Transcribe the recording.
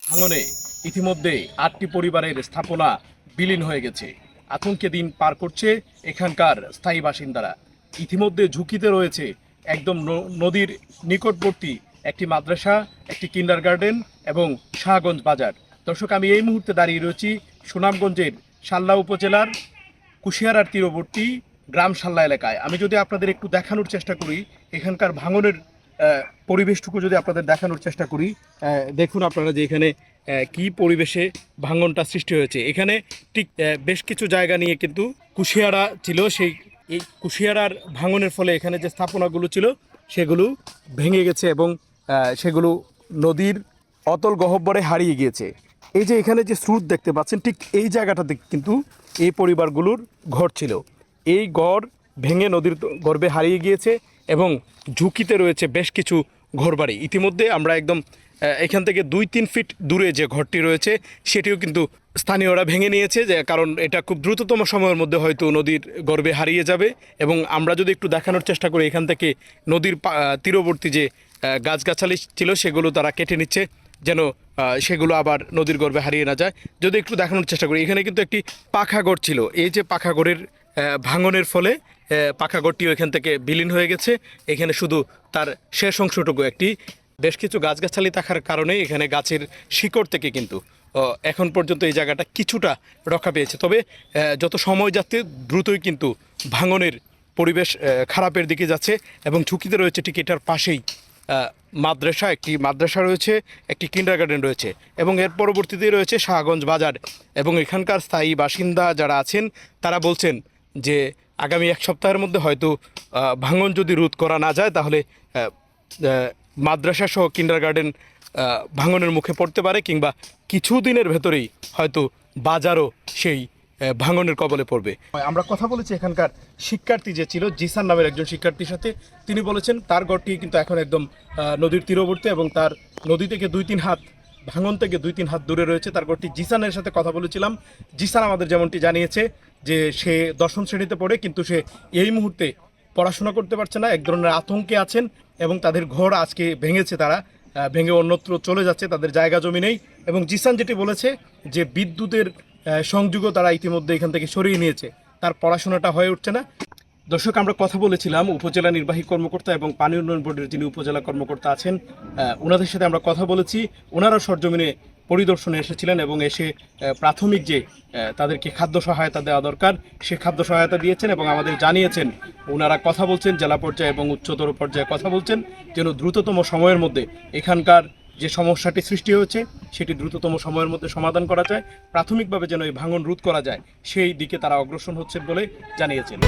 ভাঙনে ইতিমধ্যে ৮টি পরিবারের স্থাপনা বিলীন হয়ে গেছে। আতঙ্কে দিন পার করছে এখানকার স্থায়ী বাসিন্দারা। ইতিমধ্যে ঝুঁকিতে রয়েছে একদম নদীর নিকটবর্তী একটি মাদ্রাসা, একটি কিন্ডারগার্টেন এবং শাহগঞ্জ বাজার। দর্শক, আমি এই মুহূর্তে দাঁড়িয়ে রয়েছি সুনামগঞ্জের শাল্লা উপজেলার কুশিয়ারার তীরবর্তী গ্রাম শাল্লা এলাকায়। আমি যদি আপনাদের একটু দেখানোর চেষ্টা করি এখানকার ভাঙনের পরিবেশটুকু যদি আপনাদের দেখানোর চেষ্টা করি, দেখুন আপনারা যে এখানে কি পরিবেশে ভাঙনটা সৃষ্টি হয়েছে। এখানে ঠিক বেশ কিছু জায়গা নিয়ে কিন্তু কুশিয়ারা ছিল। এই কুশিয়ারার ভাঙনের ফলে এখানে যে স্থাপনাগুলো ছিল সেগুলো ভেঙে গেছে এবং সেগুলো নদীর অতল গহ্বরে হারিয়ে গিয়েছে। এই যে এখানে যে স্রোত দেখতে পাচ্ছেন, ঠিক এই জায়গাটাতে কিন্তু এই পরিবারগুলোর ঘর ছিল। এই ঘর ভেঙে নদীর গর্ভে হারিয়ে গিয়েছে এবং ঝুঁকিতে রয়েছে বেশ কিছু ঘরবাড়ি। ইতিমধ্যে আমরা একদম এখান থেকে ২-৩ ফিট দূরে যে ঘরটি রয়েছে সেটিও কিন্তু স্থানীয়রা ভেঙে নিয়েছে, যে কারণ এটা খুব দ্রুততম সময়ের মধ্যে হয়তো নদীর গর্ভে হারিয়ে যাবে। এবং আমরা যদি একটু দেখানোর চেষ্টা করি, এখান থেকে নদীর তীরবর্তী যে গাছগাছালি ছিল সেগুলো তারা কেটে নিচ্ছে যেন সেগুলো আবার নদীর গর্ভে হারিয়ে না যায়। যদি একটু দেখানোর চেষ্টা করি, এখানে কিন্তু একটি পাখাগড় ছিল। এই যে পাখাগড়ের ভাঙনের ফলে পাখাগড়টিও এখান থেকে বিলীন হয়ে গেছে। এখানে শুধু তার শেষ অংশটুকু একটি বেশ কিছু গাছগাছালি থাকার কারণে এখানে গাছের শিকড় থেকে কিন্তু এখন পর্যন্ত এই জায়গাটা কিছুটা রক্ষা পেয়েছে। তবে যত সময় যাচ্ছে দ্রুতই কিন্তু ভাঙনের পরিবেশ খারাপের দিকে যাচ্ছে এবং ঝুঁকিতে রয়েছে। ঠিক এটার পাশেই একটি মাদ্রাসা রয়েছে, একটি কিন্ডারগার্টেন রয়েছে এবং এর পরবর্তীতেই রয়েছে শাহগঞ্জ বাজার। এবং এখানকার স্থায়ী বাসিন্দা যারা আছেন তারা বলছেন যে আগামী ১ সপ্তাহের মধ্যে হয়তো ভাঙন যদি রোধ করা না যায় তাহলে মাদ্রাসা সহ কিন্ডারগার্টেন ভাঙনের মুখে পড়তে পারে, কিংবা কিছুদিনের ভেতরেই হয়তো বাজারও সেই ভাঙনের কবলে পড়বে। আমরা কথা বলেছি এখানকার শিক্ষার্থী যে ছিল জিসান নামের একজন শিক্ষার্থীর সাথে। তিনি বলেছেন তার ঘরটি কিন্তু এখন একদম নদীর তীরবর্তী এবং তার নদী থেকে ২-৩ হাত, ভাঙন থেকে ২-৩ হাত দূরে রয়েছে তার ঘরটি। জিসানের সাথে কথা বলেছিলাম। জিসান আমাদের যেমনটি জানিয়েছে যে সে ১০ম শ্রেণীতে পড়ে, কিন্তু সে এই মুহূর্তে পড়াশোনা করতে পারছে না, এক ধরনের আতঙ্কে আছেন এবং তাদের ঘর আজকে ভেঙেছে, তারা ভেঙে অন্যত্র চলে যাচ্ছে, তাদের জায়গা জমি নেই। এবং জিসান যেটি বলেছে যে বিদ্যুতের সংযোগও তারা ইতিমধ্যে এখান থেকে সরিয়ে নিয়েছে, তার পড়াশোনাটা হয়ে উঠছে না। দর্শক, আমরা কথা বলেছিলাম উপজেলা নির্বাহী কর্মকর্তা এবং পানি উন্নয়ন বোর্ডের যিনি উপজেলা কর্মকর্তা আছেন, ওনাদের সাথে আমরা কথা বলেছি। ওনারা সরজমিনে পরিদর্শনে এসেছিলেন এবং এসে প্রাথমিক যে তাদেরকে খাদ্য সহায়তা দেওয়া দরকার সে খাদ্য সহায়তা দিয়েছেন এবং আমাদের জানিয়েছেন ওনারা কথা বলছেন জেলা পর্যায়ে এবং উচ্চতর পর্যায়ে কথা বলছেন যেন দ্রুততম সময়ের মধ্যে এখানকার যে সমস্যাটি সৃষ্টি হয়েছে সেটি দ্রুততম সময়ের মধ্যে সমাধান করা যায়, প্রাথমিকভাবে যেন এই ভাঙন রোধ করা যায় সেই দিকে তারা অগ্রসর হচ্ছেন বলে জানিয়েছেন।